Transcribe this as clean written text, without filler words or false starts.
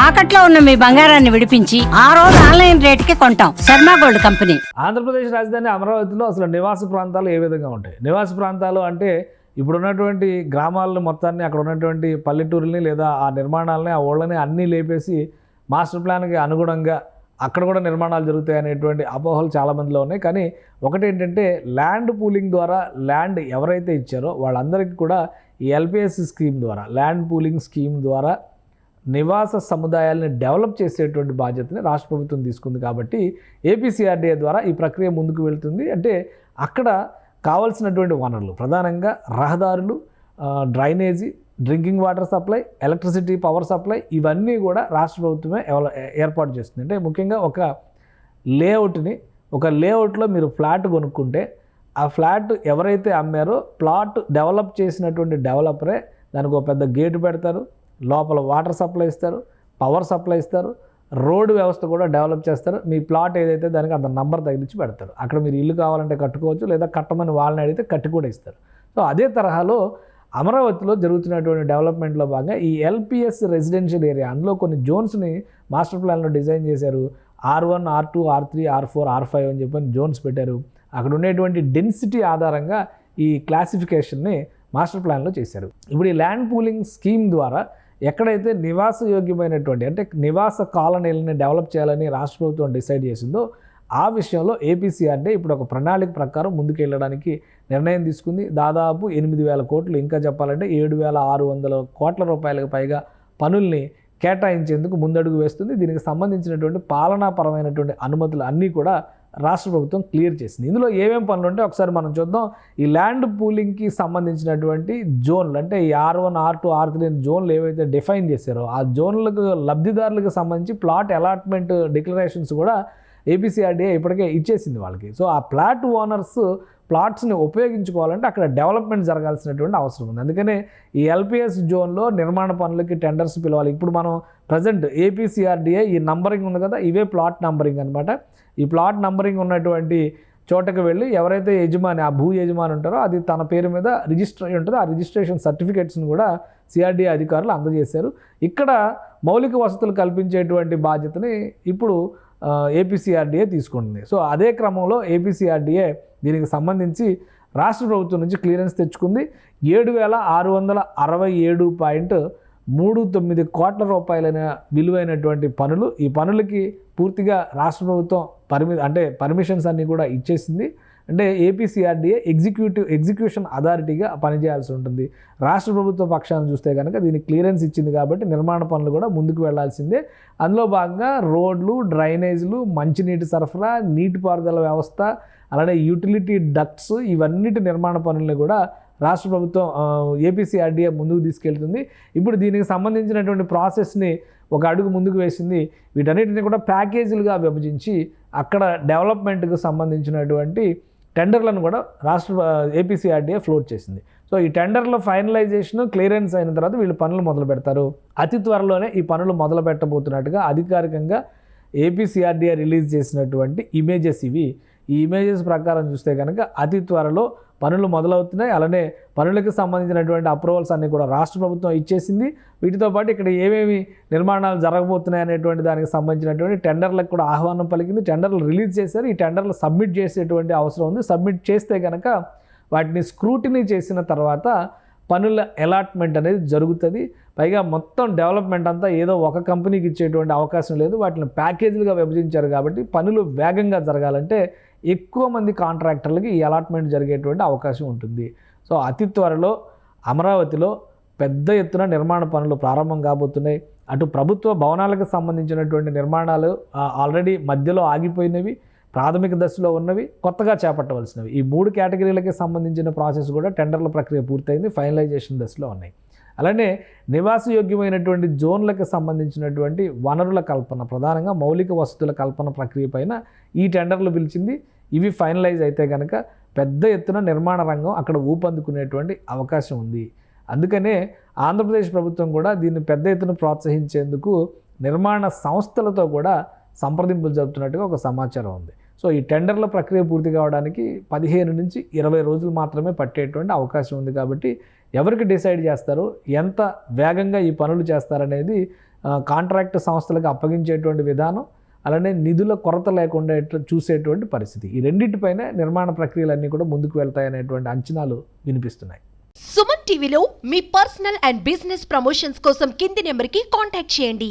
తాకట్లో ఉన్న మీ బంగారాన్ని విడిపించి ఆ రోజు ఆన్లైన్ రేటుకి కొంటాం. Sharma gold company. ఆంధ్రప్రదేశ్ రాజధాని అమరావతిలో అసలు నివాస ప్రాంతాలు ఏ విధంగా ఉంటాయి? నివాస ప్రాంతాలు అంటే ఇప్పుడు ఉన్నటువంటి గ్రామాలను మొత్తాన్ని, అక్కడ ఉన్నటువంటి పల్లెటూరుని లేదా ఆ నిర్మాణాలని, ఆ ఊళ్ళని అన్నీ లేపేసి మాస్టర్ ప్లాన్కి అనుగుణంగా అక్కడ కూడా నిర్మాణాలు జరుగుతాయి అనేటువంటి అపోహలు చాలామందిలో ఉన్నాయి. కానీ ఒకటి ఏంటంటే, ల్యాండ్ పూలింగ్ ద్వారా ల్యాండ్ ఎవరైతే ఇచ్చారో వాళ్ళందరికీ కూడా ఈ ఎల్పిఎస్ స్కీమ్ ద్వారా, ల్యాండ్ పూలింగ్ స్కీమ్ ద్వారా నివాస సముదాయాలను డెవలప్ చేసేటువంటి బాధ్యతని రాష్ట్ర ప్రభుత్వం తీసుకుంది. కాబట్టి ఏపీసీఆర్డీఏ ద్వారా ఈ ప్రక్రియ ముందుకు వెళ్తుంది. అంటే అక్కడ కావాల్సినటువంటి వనరులు ప్రధానంగా రహదారులు, drainage, drinking water supply, electricity, power supply ఇవన్నీ కూడా రాష్ట్ర ప్రభుత్వమే ఏర్పాటు చేస్తుంది. అంటే ముఖ్యంగా ఒక లేఅవుట్లో మీరు ఫ్లాట్ కొనుక్కుంటే ఆ ఫ్లాట్ ఎవరైతే అమ్మారో ప్లాట్ డెవలప్ చేసినటువంటి డెవలపరే దానికి ఒక పెద్ద గేటు పెడతారు, లోపల వాటర్ సప్లై ఇస్తారు, పవర్ సప్లై ఇస్తారు, రోడ్డు వ్యవస్థ కూడా డెవలప్ చేస్తారు. మీ ప్లాట్ ఏదైతే దానికి అంత నంబర్ తగిలించి పెడతారు. అక్కడ మీరు ఇల్లు కావాలంటే కట్టుకోవచ్చు, లేదా కట్టమని వాళ్ళని అడిగితే కట్టి కూడా ఇస్తారు. సో అదే తరహాలో అమరావతిలో జరుగుతున్నటువంటి డెవలప్మెంట్లో భాగంగా ఈ ఎల్పిఎస్ రెసిడెన్షియల్ ఏరియా, అందులో కొన్ని జోన్స్ని మాస్టర్ ప్లాన్లో డిజైన్ చేశారు. R1, R2, R3, R4, R5 అని చెప్పని జోన్స్ పెట్టారు. అక్కడ ఉండేటువంటి డెన్సిటీ ఆధారంగా ఈ క్లాసిఫికేషన్ని మాస్టర్ ప్లాన్లో చేశారు. ఇప్పుడు ఈ ల్యాండ్ పూలింగ్ స్కీమ్ ద్వారా ఎక్కడైతే నివాసయోగ్యమైనటువంటి, అంటే నివాస కాలనీలని డెవలప్ చేయాలని రాష్ట్ర ప్రభుత్వం డిసైడ్ చేసిందో ఆ విషయంలో ఏపీసీఆర్డీఏ ఇప్పుడు ఒక ప్రణాళిక ప్రకారం ముందుకెళ్ళడానికి నిర్ణయం తీసుకుంది. దాదాపు 8,000 కోట్లు, ఇంకా చెప్పాలంటే 7,600 కోట్ల రూపాయలకు పైగా పనుల్ని కేటాయించేందుకు ముందడుగు వేస్తుంది. దీనికి సంబంధించినటువంటి పాలనాపరమైనటువంటి అనుమతులు అన్నీ కూడా రాష్ట్ర ప్రభుత్వం క్లియర్ చేసింది. ఇందులో ఏమేం పనులు ఉంటే ఒకసారి మనం చూద్దాం. ఈ ల్యాండ్ పూలింగ్కి సంబంధించినటువంటి జోన్లు, అంటే ఈ R1, R2, R3 జోన్లు ఏవైతే డిఫైన్ చేశారో ఆ జోన్లకు లబ్ధిదారులకు సంబంధించి ప్లాట్ అలాట్మెంట్ డిక్లరేషన్స్ కూడా ఏపీసీఆర్డీఏ ఇప్పటికే ఇచ్చేసింది వాళ్ళకి. సో ఆ ప్లాట్ ఓనర్స్ ప్లాట్స్ని ఉపయోగించుకోవాలంటే అక్కడ డెవలప్మెంట్ జరగాల్సినటువంటి అవసరం ఉంది. అందుకనే ఈ ఎల్పిఎస్ జోన్లో నిర్మాణ పనులకి టెండర్స్ పిలవాలి. ఇప్పుడు మనం ప్రజెంట్ ఏపీసీఆర్డీఏ ఈ నంబరింగ్ ఉంది కదా, ఇవే ప్లాట్ నంబరింగ్ అనమాట. ఈ ప్లాట్ నంబరింగ్ ఉన్నటువంటి చోటకు వెళ్ళి ఎవరైతే యజమాని, ఆ భూ యజమాని ఉంటారో అది తన పేరు మీద రిజిస్టర్ అయి ఉంటుందో ఆ రిజిస్ట్రేషన్ సర్టిఫికేట్స్ని కూడా సిఆర్డీఏ అధికారులు అందజేశారు. ఇక్కడ మౌలిక వసతులు కల్పించేటువంటి బాధ్యతని ఇప్పుడు ఏపీసీఆర్డీఏ తీసుకుంటుంది. సో అదే క్రమంలో ఏపీసీఆర్డీఏ దీనికి సంబంధించి రాష్ట్ర ప్రభుత్వం నుంచి క్లియరెన్స్ తెచ్చుకుంది. 7,667.39 కోట్ల రూపాయలైన విలువైనటువంటి పనులు. ఈ పనులకి పూర్తిగా రాష్ట్ర ప్రభుత్వం పర్మిషన్స్ అన్నీ కూడా ఇచ్చేసింది. అంటే ఏపీసీఆర్డీఏ ఎగ్జిక్యూషన్ అథారిటీగా పనిచేయాల్సి ఉంటుంది. రాష్ట్ర ప్రభుత్వ పక్షాన్ని చూస్తే కనుక దీనికి క్లియరెన్స్ ఇచ్చింది కాబట్టి నిర్మాణ పనులు కూడా ముందుకు వెళ్లాల్సిందే. అందులో భాగంగా రోడ్లు, డ్రైనేజీలు, మంచినీటి సరఫరా, నీటిపారుదల వ్యవస్థ, అలానే యూటిలిటీ డక్ట్స్ ఇవన్నిటి నిర్మాణ పనుల్ని కూడా రాష్ట్ర ప్రభుత్వం ఏపీసీఆర్డీఏ ముందుకు తీసుకెళ్తుంది. ఇప్పుడు దీనికి సంబంధించినటువంటి ప్రాసెస్ని ఒక అడుగు ముందుకు వేసింది. వీటన్నిటిని కూడా ప్యాకేజీలుగా విభజించి అక్కడ డెవలప్మెంట్కి సంబంధించినటువంటి టెండర్లను కూడా ఏపీసీఆర్డీఏ ఫ్లోట్ చేసింది. సో ఈ టెండర్ల ఫైనలైజేషన్, క్లియరెన్స్ అయిన తర్వాత వీళ్ళు పనులు మొదలు పెడతారు. అతి త్వరలోనే ఈ పనులు మొదలు పెట్టబోతున్నట్టుగా అధికారికంగా ఏపీసీఆర్డీఏ రిలీజ్ చేసినటువంటి ఇమేజెస్ ఇవి. ఈ ఇమేజెస్ ప్రకారం చూస్తే కనుక అతి త్వరలో పనులు మొదలవుతున్నాయి. అలానే పనులకు సంబంధించినటువంటి అప్రూవల్స్ అన్నీ కూడా రాష్ట్ర ప్రభుత్వం ఇచ్చేసింది. వీటితో పాటు ఇక్కడ ఏమేమి నిర్మాణాలు జరగబోతున్నాయి అనేటువంటి దానికి సంబంధించినటువంటి టెండర్లకు కూడా ఆహ్వానం పలికింది. టెండర్లు రిలీజ్ చేశారు. ఈ టెండర్లు సబ్మిట్ చేసేటువంటి అవసరం ఉంది. సబ్మిట్ చేస్తే కనుక వాటిని స్క్రూటినీ చేసిన తర్వాత పనుల అలాట్మెంట్ అనేది జరుగుతుంది. పైగా మొత్తం డెవలప్మెంట్ అంతా ఏదో ఒక కంపెనీకి ఇచ్చేటువంటి అవకాశం లేదు. వాటిని ప్యాకేజీలుగా విభజించారు కాబట్టి పనులు వేగంగా జరగాలంటే ఎక్కువ మంది కాంట్రాక్టర్లకి ఈ అలాట్మెంట్ జరిగేటువంటి అవకాశం ఉంటుంది. సో అతి త్వరలో అమరావతిలో పెద్ద ఎత్తున నిర్మాణ పనులు ప్రారంభం కాబోతున్నాయి. అటు ప్రభుత్వ భవనాలకు సంబంధించినటువంటి నిర్మాణాలు ఆల్రెడీ మధ్యలో ఆగిపోయినవి, ప్రాథమిక దశలో ఉన్నవి, కొత్తగా చేపట్టవలసినవి, ఈ 3 కేటగిరీలకి సంబంధించిన ప్రాసెస్ కూడా టెండర్ల ప్రక్రియ పూర్తయింది, ఫైనలైజేషన్ దశలో ఉన్నాయి. అలానే నివాసయోగ్యమైనటువంటి జోన్లకు సంబంధించినటువంటి వనరుల కల్పన, ప్రధానంగా మౌలిక వసతుల కల్పన ప్రక్రియ పైన ఈ టెండర్లు పిలిచింది. ఇవి ఫైనలైజ్ అయితే కనుక పెద్ద ఎత్తున నిర్మాణ రంగం అక్కడ ఊపందుకునేటువంటి అవకాశం ఉంది. అందుకనే ఆంధ్రప్రదేశ్ ప్రభుత్వం కూడా దీన్ని పెద్ద ఎత్తున ప్రోత్సహించేందుకు నిర్మాణ సంస్థలతో కూడా సంప్రదింపులు జరుపుతున్నట్టుగా ఒక సమాచారం ఉంది. సో ఈ టెండర్ల ప్రక్రియ పూర్తి కావడానికి 15 నుంచి 20 రోజులు మాత్రమే పట్టేటువంటి అవకాశం ఉంది. కాబట్టి ఎవరికి డిసైడ్ చేస్తారో, ఎంత వేగంగా ఈ పనులు చేస్తారనేది కాంట్రాక్ట్ సంస్థలకు అప్పగించేటువంటి విధానం, అలానే నిధుల కొరత లేకుండా చూసేటువంటి పరిస్థితి, ఈ రెండింటిపైన నిర్మాణ ప్రక్రియలన్నీ కూడా ముందుకు వెళ్తాయనేటువంటి అంచనాలు వినిపిస్తున్నాయి. సుమన్ టీవీలో మీ పర్సనల్ అండ్ బిజినెస్ ప్రమోషన్స్ కోసం కింది నెంబర్కి కాంటాక్ట్ చేయండి.